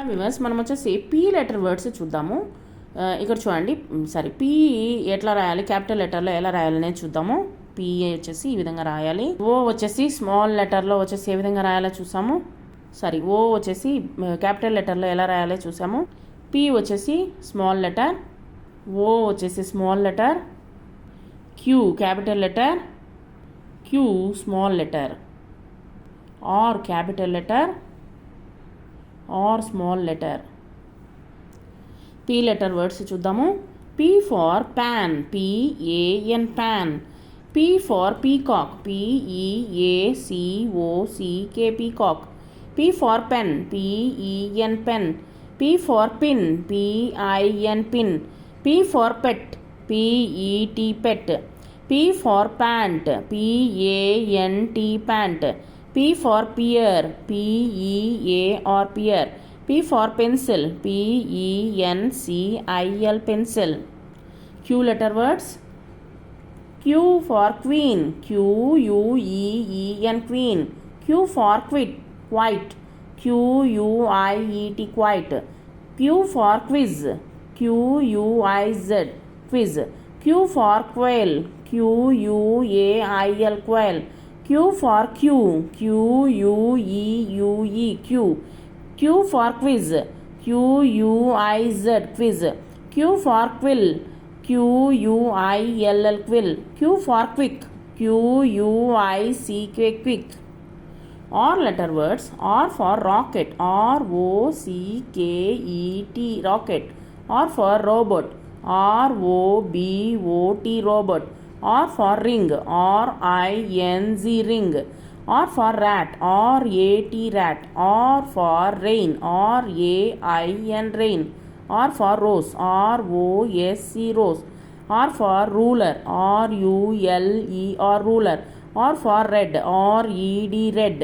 Viewers మనం వచ్చేసి P letter words చూద్దాము. ఇక్కడ చూడండి, సారీ, పీ ఎట్లా రాయాలి, క్యాపిటల్ లెటర్లో ఎలా రాయాలి అనేది చూద్దాము. పీ వచ్చేసి ఈ విధంగా రాయాలి. ఓ వచ్చేసి స్మాల్ లెటర్లో వచ్చేసి ఏ విధంగా రాయాలో చూసాము. సారీ, ఓ వచ్చేసి క్యాపిటల్ లెటర్లో ఎలా రాయాలో చూసాము. పీ వచ్చేసి స్మాల్ లెటర్, ఓ వచ్చేసి small letter, Q capital letter, Q small letter, R capital letter, or small letter. P letter words చూద్దాము. P for pan, P-A-N, pan. P for peacock, P-E-A-C-O-C-K, peacock. P for pen, P-E-N, pen. P for pin, P-I-N, pin. P for pet, P-E-T, pet. P for pant, P-A-N-T, pant. P for pear, P-E-A-R, pear. P for pencil, P-E-N-C-I-L, pencil. Q letter words. Q for queen, Q-U-E-E-N, queen. Q for quit, quite, Q-U-I-E-T, quite. Q for quiz, Q-U-I-Z, quiz. Q for quail, Q-U-A-I-L, quail. Q for Q, Q-U-E-U-E, Q. Q for quiz, Q-U-I-Z, quiz. Q for quill, Q-U-I-L-L, quill. Q for quick, Q-U-I-C-K, quick. R letter words. R for rocket, R-O-C-K-E-T, rocket. R for robot, R-O-B-O-T, robot. R for ring, R-I-N-G, ring. R for rat, R-A-T, rat. R for rain, R-A-I-N, rain. R for rose, R-O-S-C, rose. R for ruler, R-U-L-E-R, ruler. R for red, R-E-D, red.